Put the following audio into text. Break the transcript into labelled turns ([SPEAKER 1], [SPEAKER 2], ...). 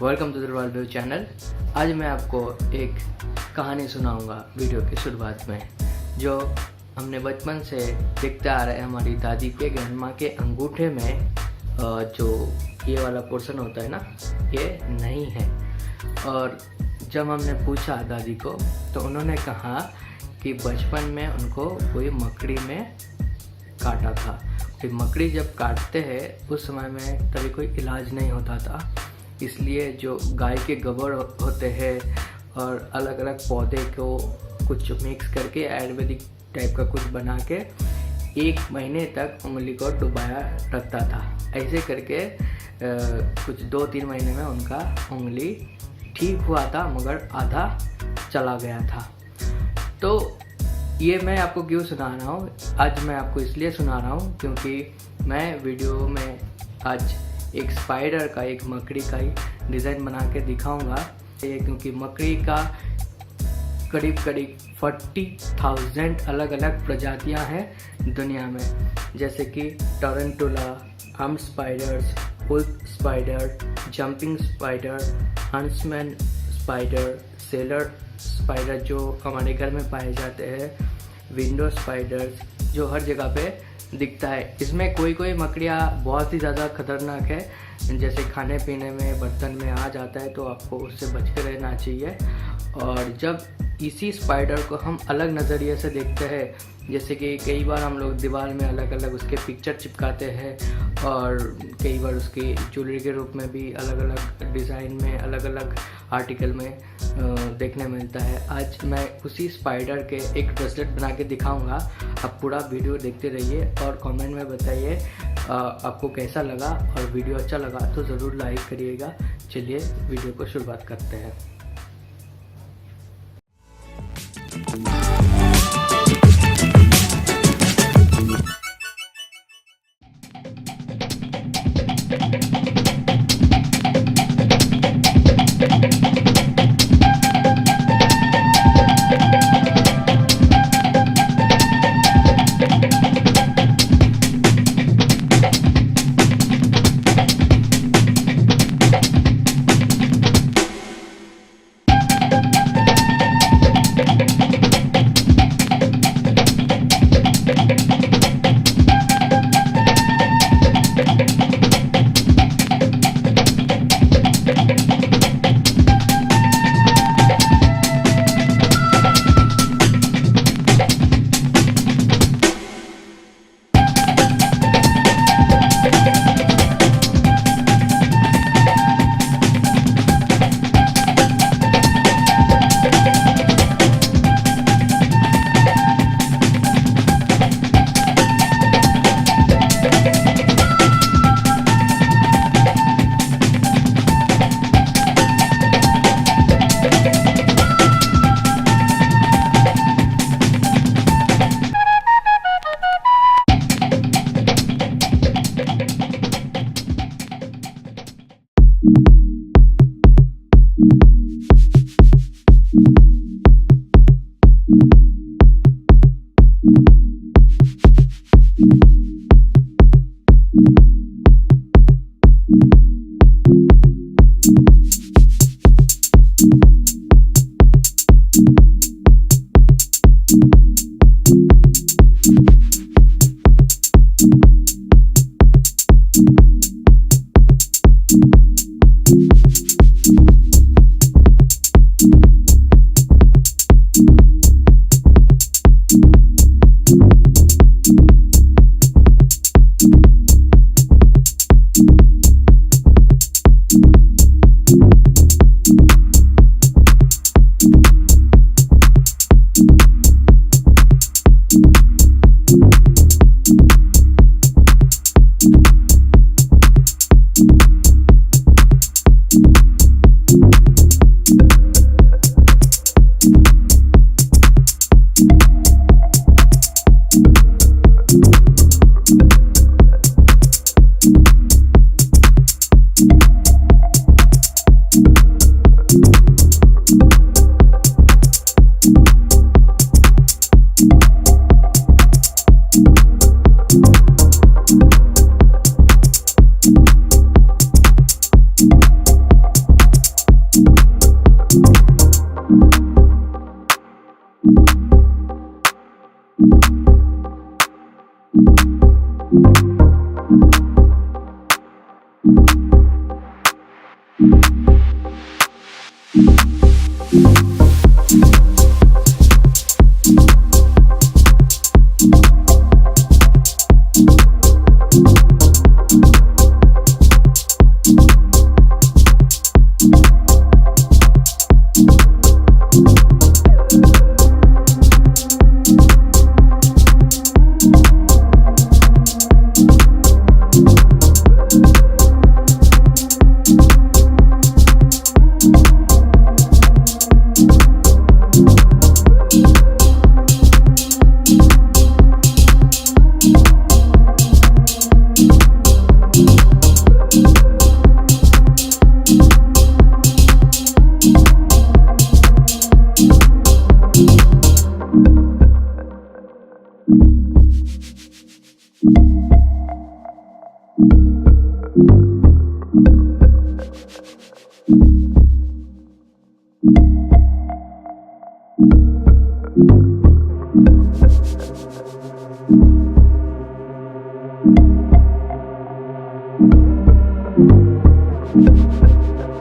[SPEAKER 1] Welcome to the royal view channel. आज मैं आपको एक कहानी सुनाऊंगा वीडियो की शुरुआत में, जो हमने बचपन से देखते आ रहे हैं। हमारी दादी के ग्रैंडमा के अंगूठे में जो ये वाला पोर्शन होता है ना, ये नहीं है। और जब हमने पूछा दादी को तो उन्होंने कहा कि बचपन में उनको कोई मकड़ी में काटा था। फिर मकड़ी जब काटते हैं उस समय में तभी कोई इलाज नहीं होता था, इसलिए जो गाय के गोबर होते हैं और अलग अलग पौधे को कुछ मिक्स करके आयुर्वेदिक टाइप का कुछ बना के 1 महीने तक उंगली को डुबाया रखता था। ऐसे करके कुछ 2-3 महीने में उनका उंगली ठीक हुआ था, मगर आधा चला गया था। तो ये मैं आपको क्यों सुना रहा हूँ? आज मैं आपको इसलिए सुना रहा हूँ क्योंकि मैं वीडियो में आज एक स्पाइडर का, एक मकड़ी का ही डिज़ाइन बना के दिखाऊंगा। ये क्योंकि मकड़ी का करीब 40,000 अलग अलग प्रजातियां हैं दुनिया में, जैसे कि tarantula, arm spiders, wolf spider, jumping spider, huntsman spider, cellar spider जो हमारे घर में पाए जाते हैं, विंडो स्पाइडर्स जो हर जगह पे दिखता है। इसमें कोई मकड़ियाँ बहुत ही ज़्यादा खतरनाक है, जैसे खाने पीने में, बर्तन में आ जाता है, तो आपको उससे बच के रहना चाहिए। और जब इसी स्पाइडर को हम अलग नज़रिए से देखते हैं, जैसे कि कई बार हम लोग दीवार में अलग अलग उसके पिक्चर चिपकाते हैं और कई बार उसकी ज्वेलरी के रूप में भी अलग अलग डिज़ाइन में, अलग अलग आर्टिकल में देखने मिलता है। आज मैं उसी स्पाइडर के एक ब्रेसलेट बना के दिखाऊंगा। आप पूरा वीडियो देखते रहिए और कमेंट में बताइए आपको कैसा लगा, और वीडियो अच्छा लगा तो ज़रूर लाइक करिएगा। चलिए वीडियो को शुरुआत करते हैं। है।